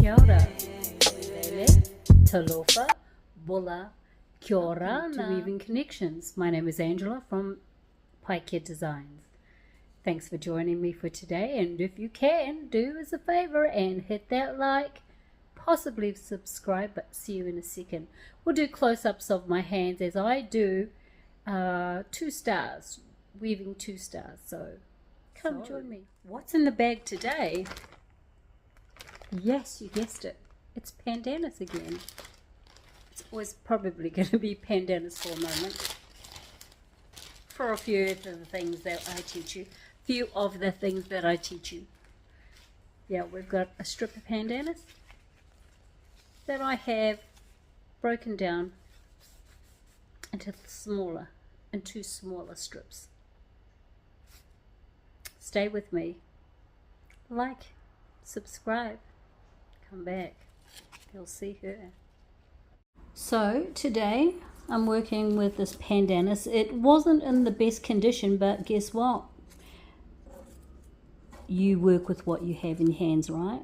Kia ora, Lele, Talofa, Bula, Kia ora to Weaving Connections. My name is Angela from Paikea Designs. Thanks for joining me for today, and if you can, do us a favor and hit that like, possibly subscribe, but see you in a second. We'll do close-ups of my hands as I do 2 stars, weaving 2 stars, so come join me. What's in the bag today? Yes, you guessed it. It's pandanus again. It's always probably going to be pandanus for a moment. For a few of the things that I teach you. Yeah, we've got a strip of pandanus that I have broken down into two smaller strips. Stay with me. Like, subscribe. Come back, you'll see her. So today I'm working with this pandanus. It wasn't in the best condition, but guess what? You work with what you have in your hands, right?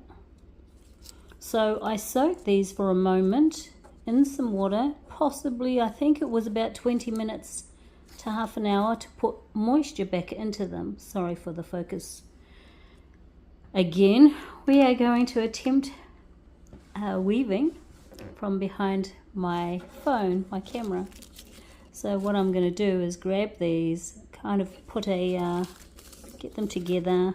So I soaked these for a moment in some water, possibly I think it was about 20 minutes to half an hour, to put moisture back into them. Sorry for the focus. Again, we are going to attempt weaving from behind my phone, my camera. So what I'm going to do is grab these, kind of put get them together.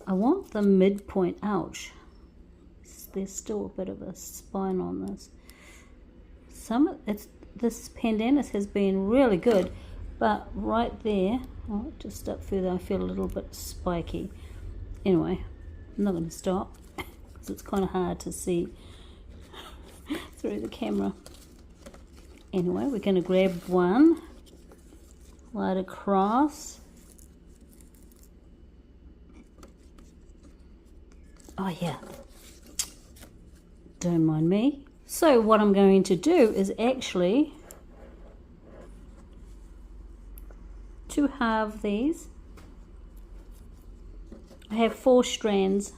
I want the midpoint, ouch, there's still a bit of a spine on this. This pandanus has been really good, but right there, just up further, I feel a little bit spiky. Anyway, I'm not going to stop because it's kind of hard to see through the camera. Anyway, we're going to grab one, right across. Oh yeah, don't mind me. So what I'm going to do is actually to halve these. I have 4 strands.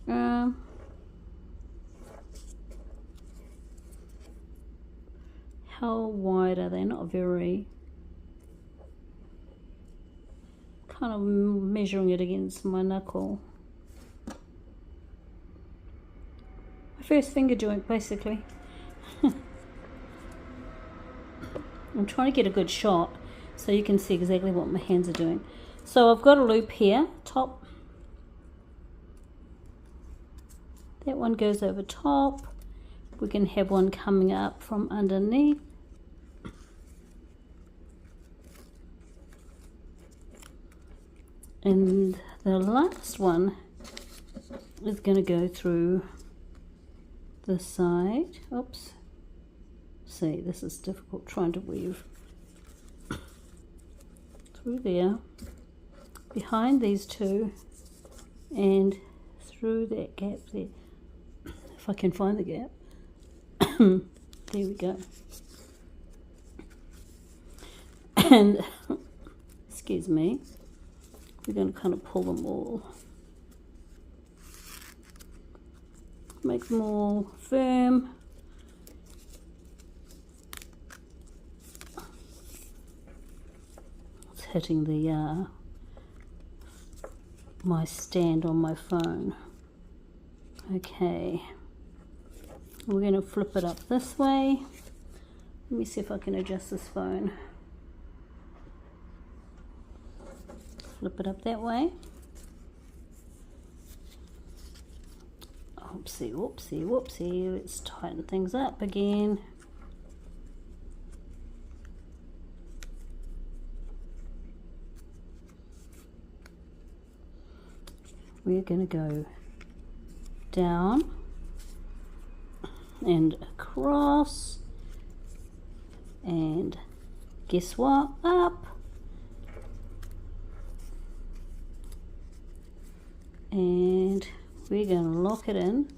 How wide are they? Not very. Kind of measuring it against my knuckle. My first finger joint, basically. I'm trying to get a good shot so you can see exactly what my hands are doing. So I've got a loop here, top. That one goes over top. We can have one coming up from underneath. And the last one is going to go through the side. Oops. See, this is difficult trying to weave through there, behind these two, and through that gap there. If I can find the gap. There we go. And, excuse me, we're going to kind of pull them all. Make them all firm. It's hitting the my stand on my phone. Okay, we're going to flip it up this way. Let me see if I can adjust this phone. Flip it up that way. Oopsie, whoopsie, whoopsie. Let's tighten things up again. We're going to go down and across, and guess what? Up. And we're going to lock it in.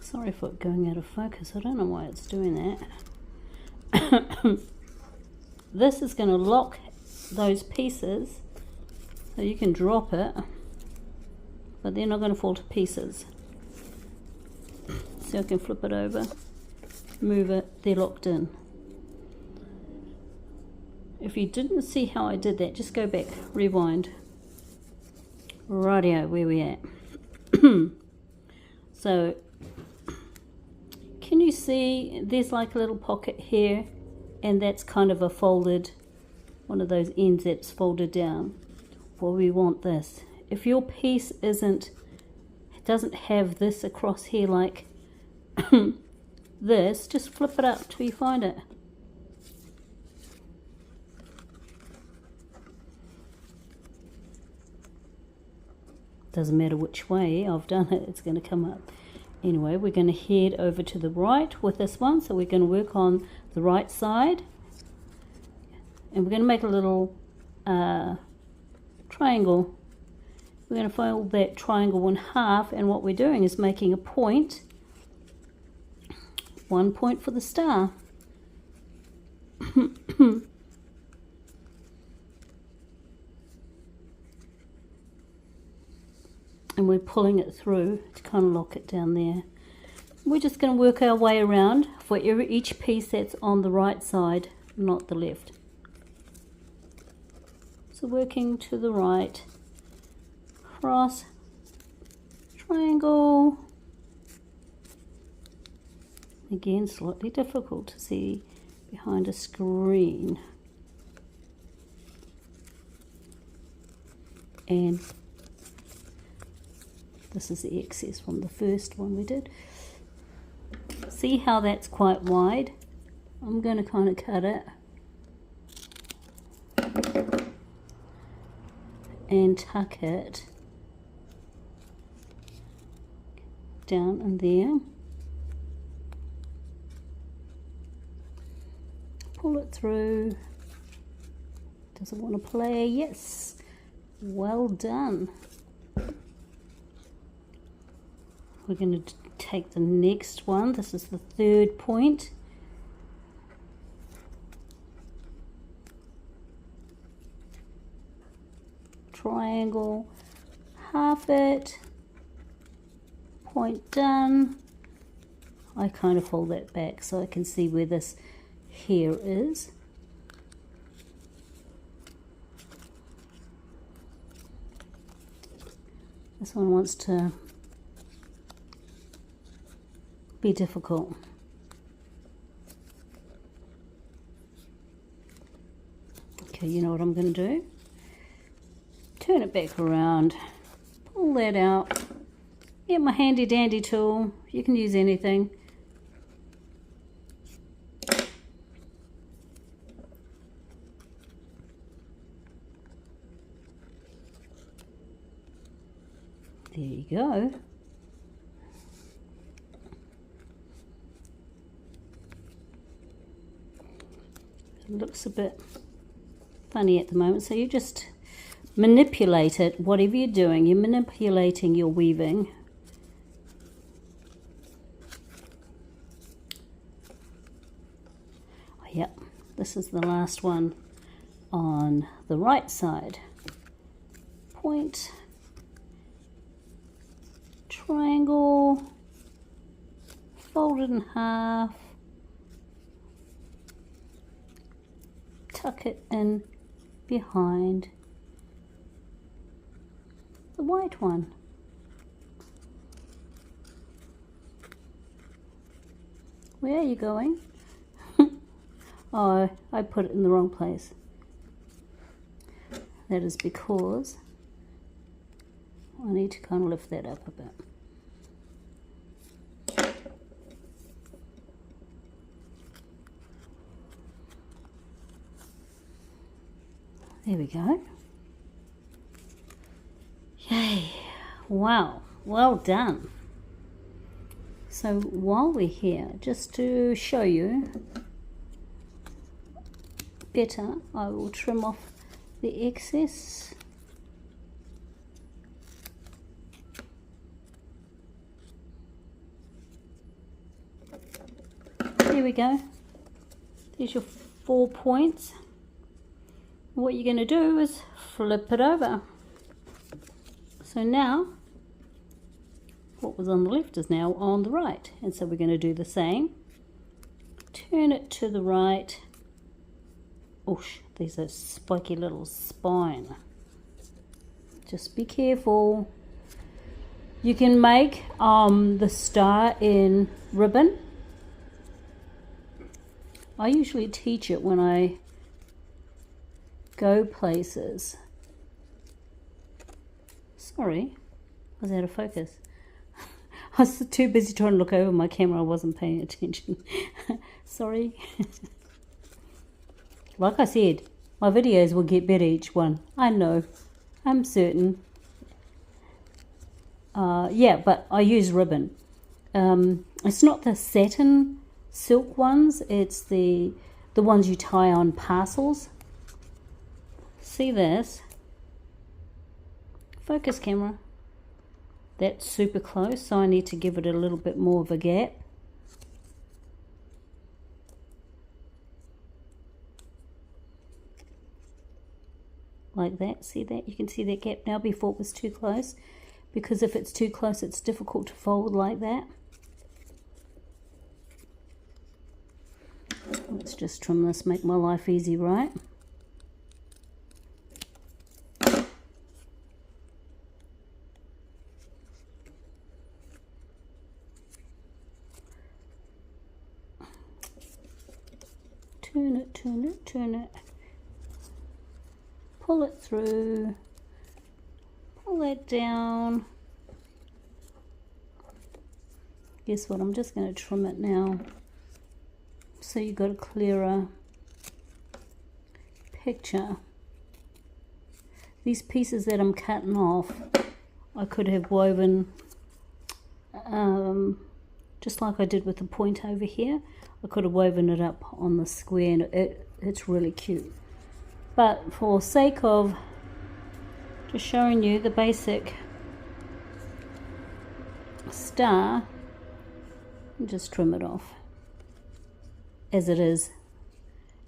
Sorry for it going out of focus. I don't know why it's doing this is going to lock those pieces, so you can drop it, but they're not going to fall to pieces. So I can flip it over, move it, they're locked in. If you didn't see how I did that, just go back, rewind. Rightio, where we at? So, can you see there's like a little pocket here, and that's kind of a folded, one of those ends that's folded down. Well, we want this. If your piece doesn't have this across here like this, just flip it up till you find it. Doesn't matter which way I've done it, it's going to come up. Anyway, we're going to head over to the right with this one, so we're going to work on the right side, and we're going to make a little triangle. We're going to fold that triangle in half, and what we're doing is making a point, 1 point for the star. And we're pulling it through to kind of lock it down there. We're just going to work our way around for each piece that's on the right side, not the left. So working to the right, cross, triangle. Again, slightly difficult to see behind a screen. And this is the excess from the first one we did. See how that's quite wide? I'm going to kind of cut it and tuck it down in there. Pull it through. Doesn't want to play. Yes. Well done. We're going to take the next one. This is the third point. Triangle, half it, point done. I kind of fold that back so I can see where this hair is. This one wants to be difficult. Okay, you know what I'm going to do? Turn it back around, pull that out, get my handy dandy tool, you can use anything. There you go. It looks a bit funny at the moment, so you just manipulate it. Whatever you're doing, you're manipulating your weaving. Oh, yep, this is the last one on the right side. Point, triangle, fold it in half, tuck it in behind the white one. Where are you going? Oh, I put it in the wrong place. That is because I need to kind of lift that up a bit. There we go. Yay! Wow, well done. So while we're here, just to show you better, I will trim off the excess. There we go. There's your 4 points. What you're going to do is flip it over. So now, what was on the left is now on the right. And so we're going to do the same. Turn it to the right. Oosh, there's a spiky little spine. Just be careful. You can make the star in ribbon. I usually teach it when I go places. Sorry, I was out of focus. I was too busy trying to look over my camera, I wasn't paying attention. Sorry. Like I said, my videos will get better each one. I know, I'm certain. Yeah, but I use ribbon. It's not the satin silk ones, it's the ones you tie on parcels. See this? Focus camera. That's super close, so I need to give it a little bit more of a gap. Like that, see that? You can see that gap now before it was too close, because if it's too close it's difficult to fold like that. Let's just trim this, make my life easy, right? Turn it, turn it, turn it. Pull it through. Pull that down. Guess what? I'm just going to trim it now, so you've got a clearer picture. These pieces that I'm cutting off, I could have woven just like I did with the point over here. I could have woven it up on the square, and it's really cute. But for sake of just showing you the basic star, just trim it off as it is.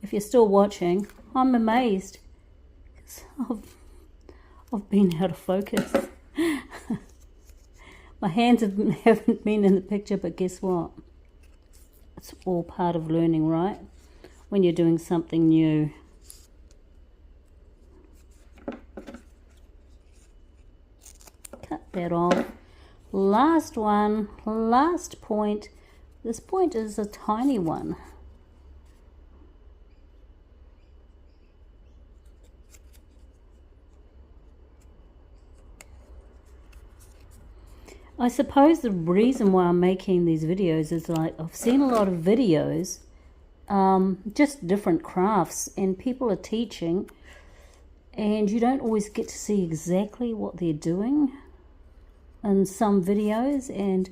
If you're still watching, I'm amazed, because I've been out of focus. My hands haven't been in the picture, but guess what? It's all part of learning, right? When you're doing something new. Cut that off. Last one, last point. This point is a tiny one. I suppose the reason why I'm making these videos is, like, I've seen a lot of videos, just different crafts, and people are teaching, and you don't always get to see exactly what they're doing in some videos, and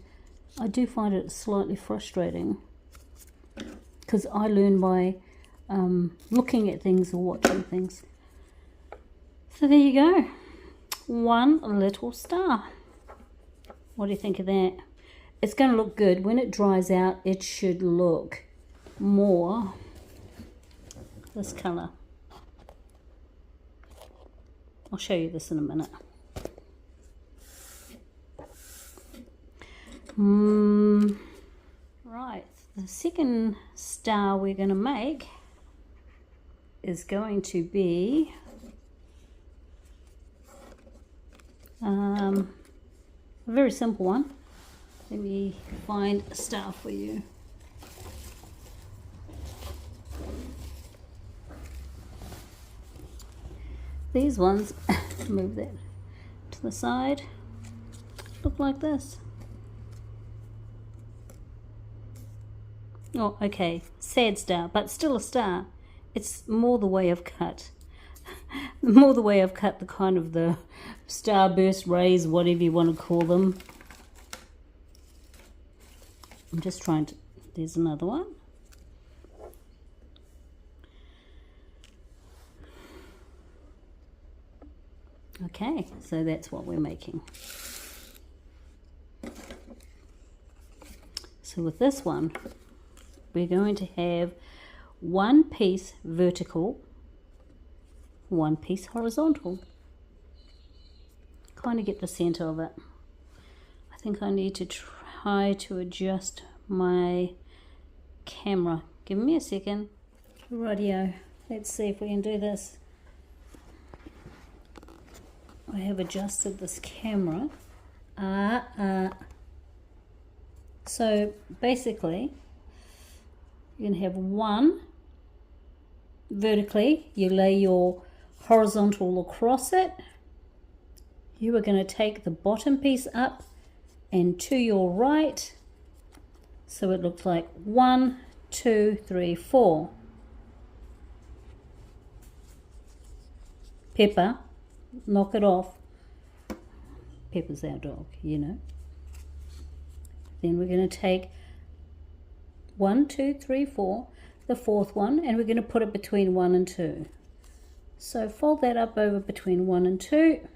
I do find it slightly frustrating, because I learn by looking at things or watching things. So there you go, one little star. What do you think of that? It's going to look good. When it dries out, it should look more this colour. I'll show you this in a minute. Right, the second star we're going to make is going to be a very simple one. Let me find a star for you. These ones, move that to the side, look like this. Oh, okay, sad star, but still a star. It's more the way I've cut. More the way I've cut the kind of the starburst rays, whatever you want to call them. I'm just trying to, there's another one. Okay, so that's what we're making. So with this one, we're going to have one piece vertical, one piece horizontal. Kind of get the center of it. I think I need to try to adjust my camera. Give me a second. Rightio, let's see if we can do this. I have adjusted this camera. So basically, you're going to have one vertically, you lay your horizontal across it. You are going to take the bottom piece up and to your right, so it looks like 1, 2, 3, 4. Pepper, knock it off. Pepper's our dog, you know. Then we're going to take 1, 2, 3, 4, the fourth one, and we're going to put it between 1 and 2. So fold that up over between 1 and 2.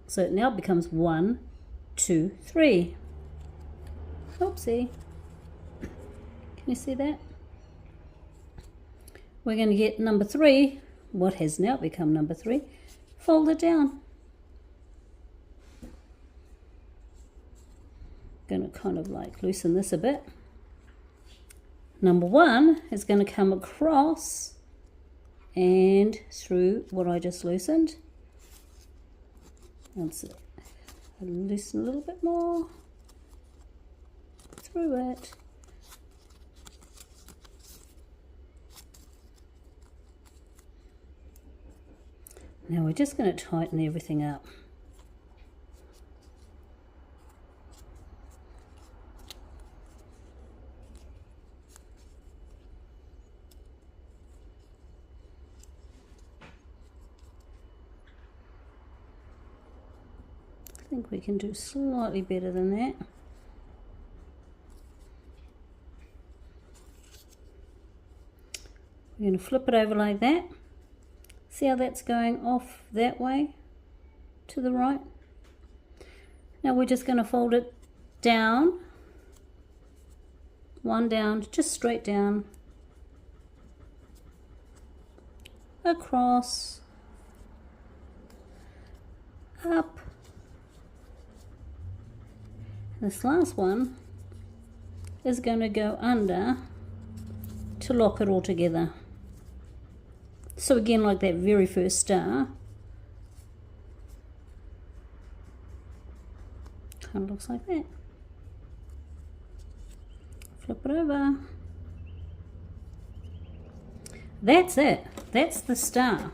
So it now becomes 1, 2, 3. Oopsie. Can you see that? We're going to get number 3, what has now become number 3, fold it down. Going to kind of like loosen this a bit. Number 1 is going to come across and through what I just loosened. Let's loosen a little bit more through it. Now we're just going to tighten everything up. I think we can do slightly better than that. We're going to flip it over like that. See how that's going off that way to the right? Now we're just going to fold it down, one down, just straight down, across, up. This last one is going to go under to lock it all together. So again, like that very first star, kind of looks like that. Flip it over. That's it. That's the star.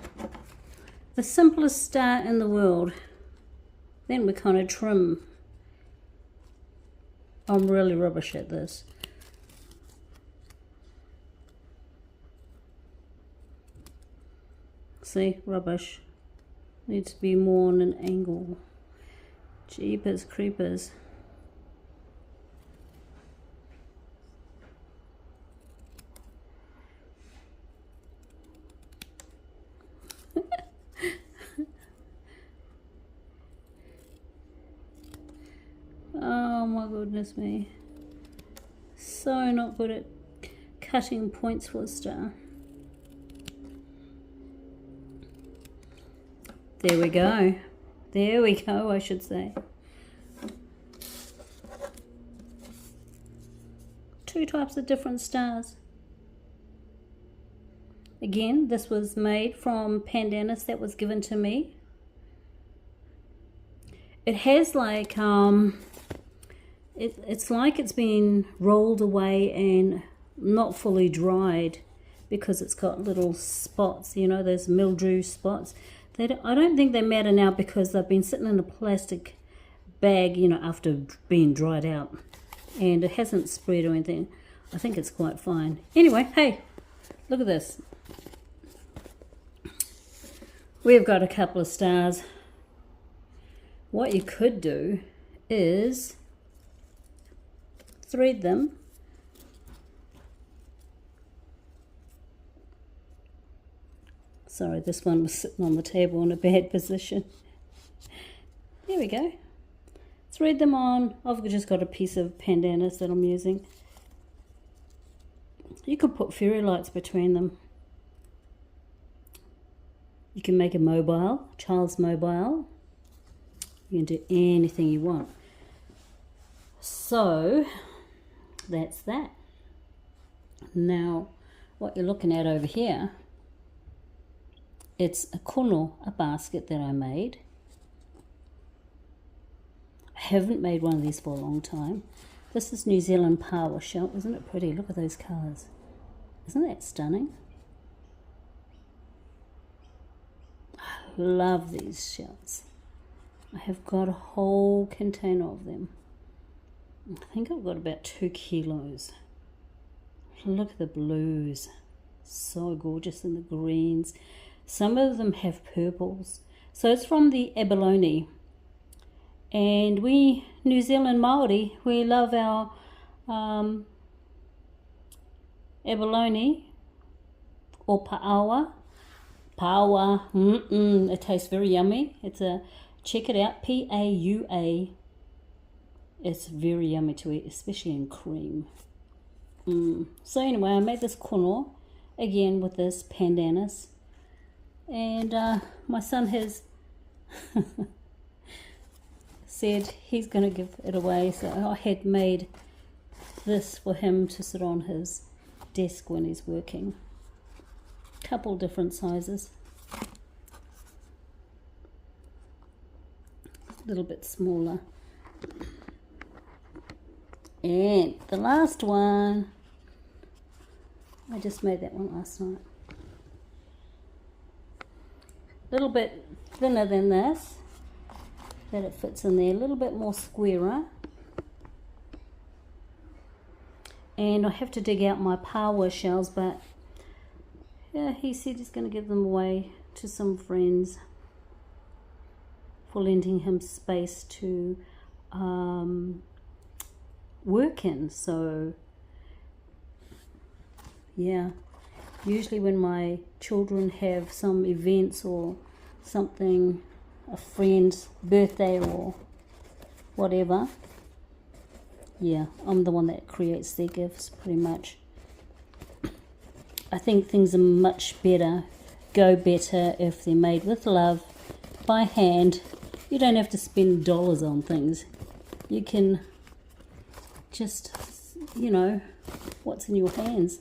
The simplest star in the world. Then we kind of trim. I'm really rubbish at this. See, rubbish. Needs to be more on an angle. Jeepers creepers. Oh my goodness me. So not good at cutting points for a star. There we go. There we go, I should say. 2 types of different stars. Again, this was made from pandanus that was given to me. It has like, it's like it's been rolled away and not fully dried because it's got little spots, you know, those mildew spots. I don't think they matter now because they've been sitting in a plastic bag, you know, after being dried out. And it hasn't spread or anything. I think it's quite fine. Anyway, hey, look at this. We've got a couple of stars. What you could do is thread them. Sorry, this one was sitting on the table in a bad position. There we go. Thread them on. I've just got a piece of pandanus that I'm using. You could put fairy lights between them. You can make a mobile, child's mobile. You can do anything you want. So that's that. Now what you're looking at over here, it's a kono, a basket that I made. I haven't made one of these for a long time. This is New Zealand Pawa shell. Isn't it pretty? Look at those colours. Isn't that stunning? I love these shells. I have got a whole container of them. I think I've got about 2 kilos. Look at the blues. So gorgeous, and the greens. Some of them have purples. So it's from the abalone. And we, New Zealand Māori, we love our abalone or pa'awa. Pa'awa, it tastes very yummy. It's a, check it out, P-A-U-A. It's very yummy to eat, especially in cream. So anyway, I made this kono again with this pandanus, and my son has said he's going to give it away, so I had made this for him to sit on his desk when he's working. Couple different sizes, a little bit smaller. And the last one, I just made that one last night. A little bit thinner than this, that it fits in there, a little bit more squarer. And I have to dig out my pawa shells, but yeah, he said he's going to give them away to some friends for lending him space to work in. So yeah, usually when my children have some events or something, a friend's birthday or whatever, yeah, I'm the one that creates their gifts pretty much. I think things are much better, go better if they're made with love, by hand. You don't have to spend dollars on things. You can just, you know, what's in your hands.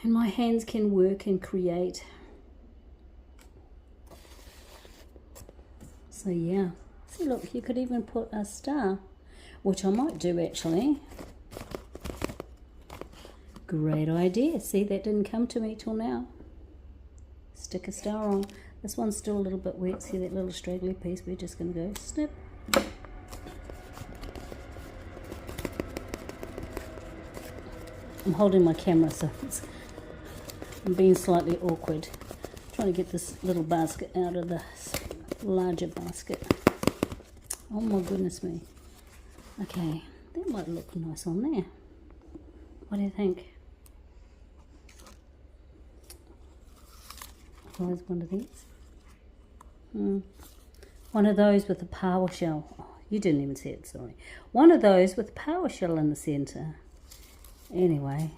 And my hands can work and create. So yeah, see, look, you could even put a star, which I might do actually. Great idea. See, that didn't come to me till now. Stick a star on. This one's still a little bit wet. See that little straggly piece? We're just going to go snip. I'm holding my camera, so I'm being slightly awkward. Trying to get this little basket out of the larger basket. Oh my goodness me. Okay, that might look nice on there. What do you think? Close one of these. One of those with a power shell. Oh, you didn't even see it, sorry. One of those with a power shell in the center. Anyway,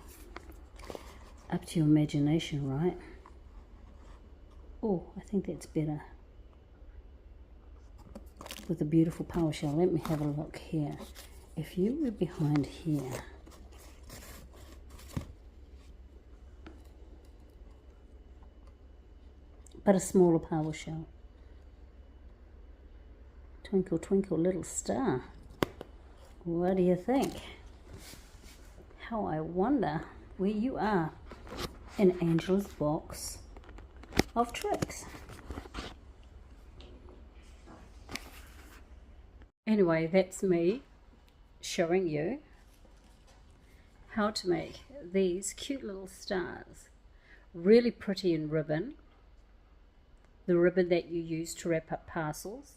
up to your imagination, right? Oh, I think that's better. With a beautiful power shell. Let me have a look here. If you were behind here, but a smaller power shell. Twinkle, twinkle, little star. What do you think? How I wonder where you are in Angela's box of tricks. Anyway, that's me showing you how to make these cute little stars. Really pretty in ribbon. The ribbon that you use to wrap up parcels.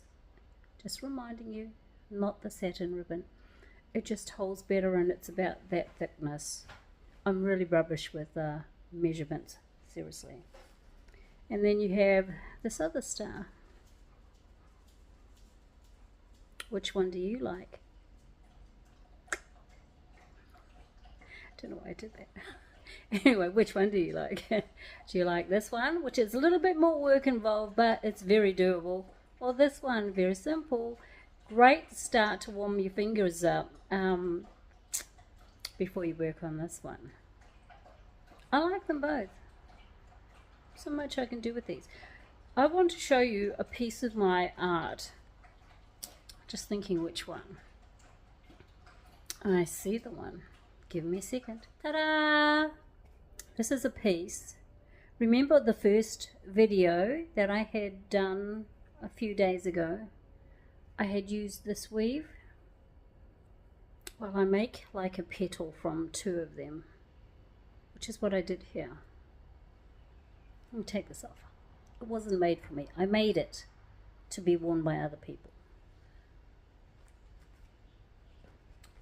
Just reminding you, not the satin ribbon. It just holds better and it's about that thickness. I'm really rubbish with measurements, seriously. And then you have this other star. Which one do you like? Don't know why I did that. Anyway, which one do you like? Do you like this one, which is a little bit more work involved, but it's very doable? Or this one, very simple. Great start to warm your fingers up before you work on this one. I like them both. So much I can do with these. I want to show you a piece of my art. Just thinking which one. I see the one. Give me a second. Ta-da! This is a piece. Remember the first video that I had done a few days ago? I had used this weave. Well, I make like a petal from 2 of them, which is what I did here. Let me take this off. It wasn't made for me. I made it to be worn by other people.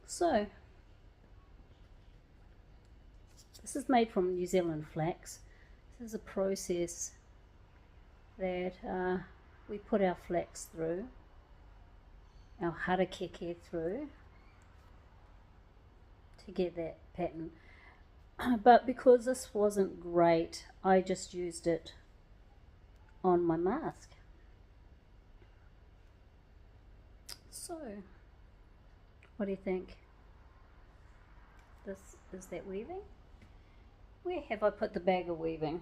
So, this is made from New Zealand flax. This is a process that we put our flax through, our harakeke through, to get that pattern. But because this wasn't great, I just used it on my mask. So, what do you think? This is that weaving? Where have I put the bag of weaving?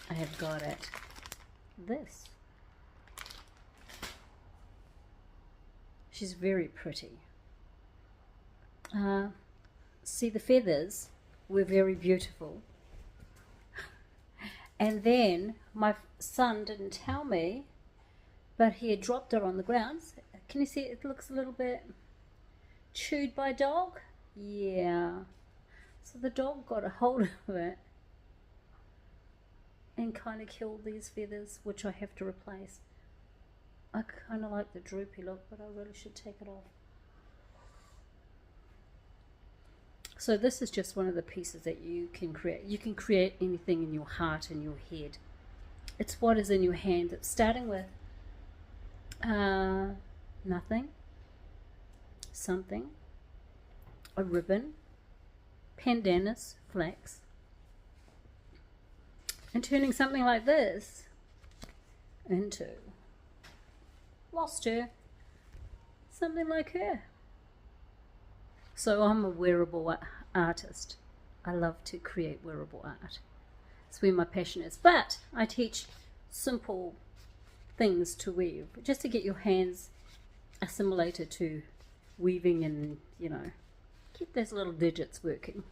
I have got it. This. She's very pretty. See, the feathers were very beautiful. And then my son didn't tell me, but he had dropped her on the ground. Can you see it looks a little bit chewed by a dog? Yeah. So the dog got a hold of it and kind of killed these feathers, which I have to replace. I kind of like the droopy look, but I really should take it off. So this is just one of the pieces that you can create. You can create anything in your heart and your head. It's what is in your hand. It's starting with nothing, something, a ribbon, pandanus, flax, and turning something like this into, lost her, something like her. So I'm a wearable artist. I love to create wearable art. It's where my passion is. But I teach simple things to weave, just to get your hands assimilated to weaving and, you know, keep those little digits working.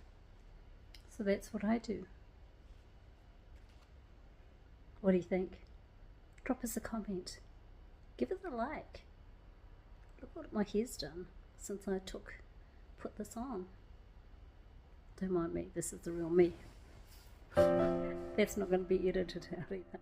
So that's what I do. What do you think? Drop us a comment. Give us a like. Look what my hair's done since I put this on. Don't mind me, this is the real me. That's not going to be edited out either.